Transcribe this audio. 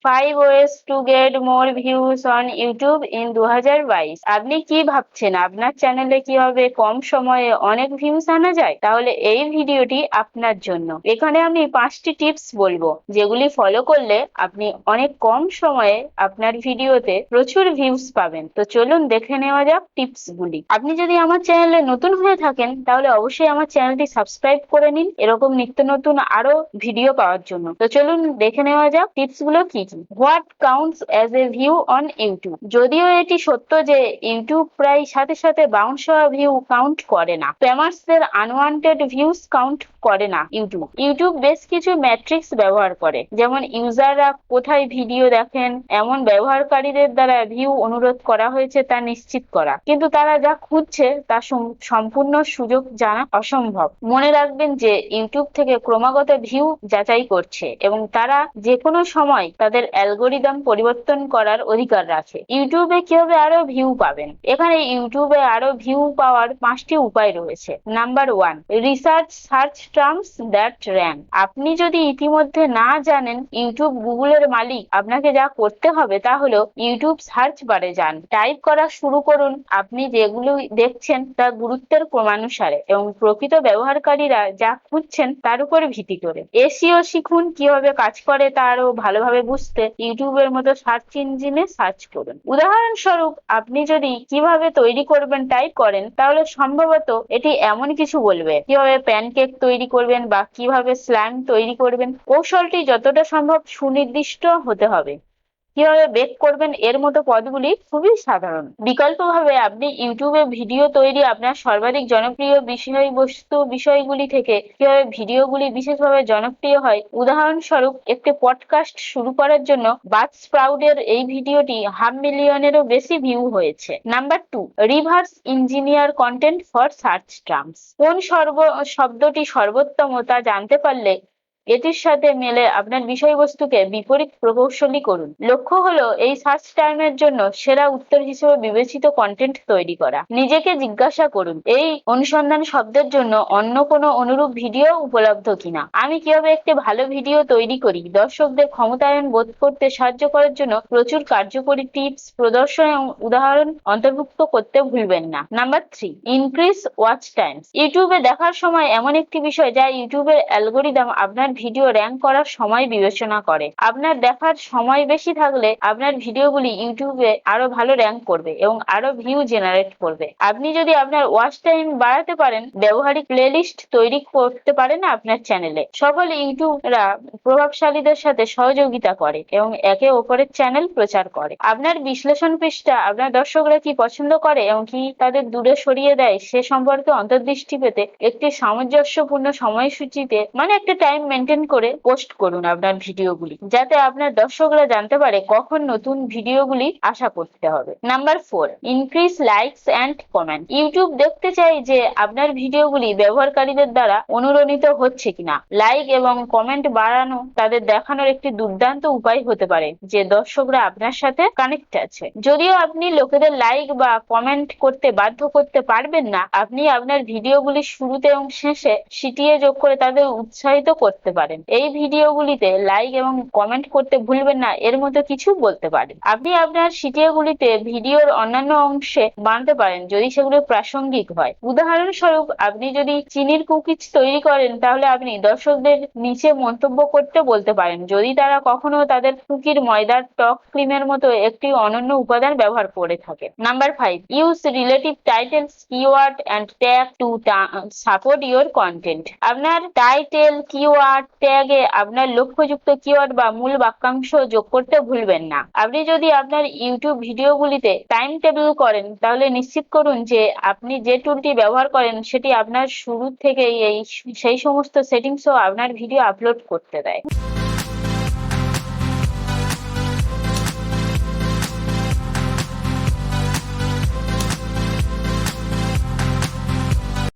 5 ways to get more views on YouTube in 2022। আপনি কি ভাবছেন আপনার চ্যানেলে কিভাবে কম সময়ে অনেক ভিউজ আনা যায়? তাহলে এই ভিডিওটি আপনার জন্য। এখানে আমি 5টি টিপস বলবো যেগুলি ফলো করলে আপনি অনেক কম সময়ে আপনার ভিডিওতে প্রচুর ভিউজ পাবেন। তো চলুন দেখে নেওয়া যাক টিপসগুলি। আপনি যদি আমার চ্যানেলে নতুন হয়ে থাকেন তাহলে অবশ্যই আমার চ্যানেলটি সাবস্ক্রাইব করে নিন এরকম নিত্য নতুন আরো ভিডিও পাওয়ার জন্য। তো চলুন দেখে নেওয়া যাক টিপসগুলো কি কি। What counts as a view on YouTube. যদিও এটি সত্য যে ইউটিউব প্রায় সাথে সাথে বাউন্স হওয়া ভিউ কাউন্ট করে না, ফেমাসদের আনওয়ান্টেড ভিউজ কাউন্ট করে না ইউটিউব বেশ কিছু ম্যাট্রিক্স ব্যবহার করে, যেমন ইউজাররা কোথায় ভিডিও দেখেন, এমন ব্যবহারকারীদের দ্বারা ভিউ অনুরোধ করা হয়েছে তা নিশ্চিত করা, কিন্তু তারা যা খুঁজছে তা সম্পূর্ণ সুযোগ জানা অসম্ভব। মনে রাখবেন যে ইউটিউব থেকে ক্রমাগত ভিউ যাচাই করছে এবং তারা যে কোনো সময় তাদের অ্যালগোরিদম পরিবর্তন করার অধিকার রাখে। ইউটিউবে কিভাবে আরো ভিউ পাবেন? এখানে ইউটিউবে আরো ভিউ পাওয়ার 5টি উপায় রয়েছে। Number 1, research search terms that rank. আপনি যদি ইতিমধ্যে না জানেন ইউটিউব গুগলের মালিক, আপনাকে যা করতে হবে তা হলো ইউটিউব সার্চ বারে যান, টাইপ করা শুরু করুন আপনি যেগুলো দেখছেন তা গুরুত্বের ক্রমানুসারে এবং প্রকৃত ব্যবহারকারীরা যা খুঁজছেন তার উপর ভিত্তি করে। এসইও শিখুন, কিভাবে কাজ করে তা আরো ভালোভাবে বুঝতে ইউটিউবের মতো সার্চ ইঞ্জিনে সার্চ করুন। উদাহরণস্বরূপ, আপনি যদি কিভাবে তৈরি করবেন টাইপ করেন তাহলে সম্ভবত এটি এমন কিছু বলবে। কিভাবে প্যানকেক তৈরি করবেন বা কিভাবে স্লাইম তৈরি করবেন। কৌশলটি যতটা সম্ভব সুনির্দিষ্ট হতে হবে। কিভাবে বেক করবেন এর মতো পদগুলি খুবই সাধারণ। বিকল্পভাবে আপনি ইউটিউবে ভিডিও তৈরি আপনার সর্বাধিক জনপ্রিয় বিষয়গুলি থেকে কিভাবে ভিডিওগুলি বিশেষভাবে জনপ্রিয় হয়। উদাহরণস্বরূপ, একটি পডকাস্ট শুরু করার জন্য বাজস্প্রাউটের এই ভিডিওটি 500,000-এরও বেশি ভিউ হয়েছে। Number 2, reverse engineer content for search terms. কোন শব্দটি সর্বোত্তম তা জানতে পারলে এটির সাথে মেলে আপনার বিষয়বস্তুকে বিপরীত প্রকৌশলী করুন। লক্ষ্য হলো এই সার্চ টার্মের জন্য সেরা উত্তর হিসেবে বিবেচিত কন্টেন্ট তৈরি করা। নিজেকে জিজ্ঞাসা করুন, এই অনুসন্ধান শব্দের জন্য অন্য কোনো অনুরূপ ভিডিও উপলব্ধ কিনা। আমি কিভাবে একটি ভালো ভিডিও তৈরি করি। দর্শকদের ক্ষমতায়ন বোধ করতে সাহায্য করার জন্য প্রচুর কার্যকরী টিপস, প্রদর্শন এবং উদাহরণ অন্তর্ভুক্ত করতে ভুলবেন না। Number 3, increase watch Times. ইউটিউবে দেখার সময় এমন একটি বিষয় যা ইউটিউবের অ্যালগোরিদম আপনার ভিডিও র্যাঙ্ক করার সময় বিবেচনা করে। আপনার দেখার সময় বেশি থাকলে আপনার ভিডিওগুলি ইউটিউবে আরো ভালো র্যাঙ্ক করবে এবং আরো ভিউ জেনারেট করবে। আপনি যদি আপনার ওয়াচ টাইম বাড়াতে পারেন, ব্যবহারিক প্লেলিস্ট তৈরি করতে পারেন আপনার চ্যানেলে। সকল ইউটিউবরা প্রভাবশালীদের সাথে সহযোগিতা করে এবং একে অপরের চ্যানেল প্রচার করে। আপনার বিশ্লেষণ পৃষ্ঠা আপনার দর্শকরা কি পছন্দ করে এবং কি তাদের দূরে সরিয়ে দেয় সে সম্পর্কে অন্তর্দৃষ্টি পেতে একটি সামঞ্জস্যপূর্ণ সময়সূচিতে একটা টাইম মেনটেন করে পোস্ট করুন আপনার ভিডিওগুলি, যাতে আপনার দর্শকরা জানতে পারে কখন নতুন ভিডিওগুলি আশা করতে হবে। Number 4, increase likes and comment. YouTube দেখতে চাই যে আপনার ভিডিওগুলি ব্যবহারকারীদের দ্বারা অনুরণিত হচ্ছে কিনা। লাইক এবং কমেন্ট বাড়ানো তাদের দেখানোর একটি দুর্দান্ত উপায় হতে পারে যে দর্শকরা আপনার সাথে কানেক্ট আছে। যদিও আপনি লোকেদের লাইক বা কমেন্ট করতে বাধ্য করতে পারবেন না, আপনি আপনার ভিডিওগুলি শুরুতে এবং শেষে সিটিয়ে যোগ করে তাদের উৎসাহিত করতে পারেন। এই ভিডিওগুলিতে লাইক এবং কমেন্ট করতে ভুলবেন না এর মতো কিছু বলতে পারেন। আপনি আপনার সিটিয়েগুলিতে ভিডিওর অন্যান্য অংশে বানাতে পারেন যদি সেগুলো প্রাসঙ্গিক হয়। উদাহরণস্বরূপ, আপনি যদি চিনির কুকিজ তৈরি করেন তাহলে আপনি দর্শকদের নিচে মন্তব্য করতে বলতে পারেন যদি তারা কখনো তাদের কুকির ময়দার টক ক্রিমের মতো একটি অনন্য উপাদান ব্যবহার করে থাকে। Number 5, use relative titles, keyword and tag to support your content. আপনার টাইটেল, কিওয়ার্ড, ট্যাগে আপনার লক্ষ্যযুক্ত কিওয়ার্ড বা মূল বাক্যাংশ যোগ করতে ভুলবেন না। আপনি যদি আপনার ইউটিউব ভিডিওগুলিতে টাইম টেবিল করেন তাহলে নিশ্চিত করুন যে আপনি যে টুলটি ব্যবহার করেন সেটি আপনার শুরু থেকেই সেই সমস্ত সেটিংসও আপনার ভিডিও আপলোড করতে দেয়।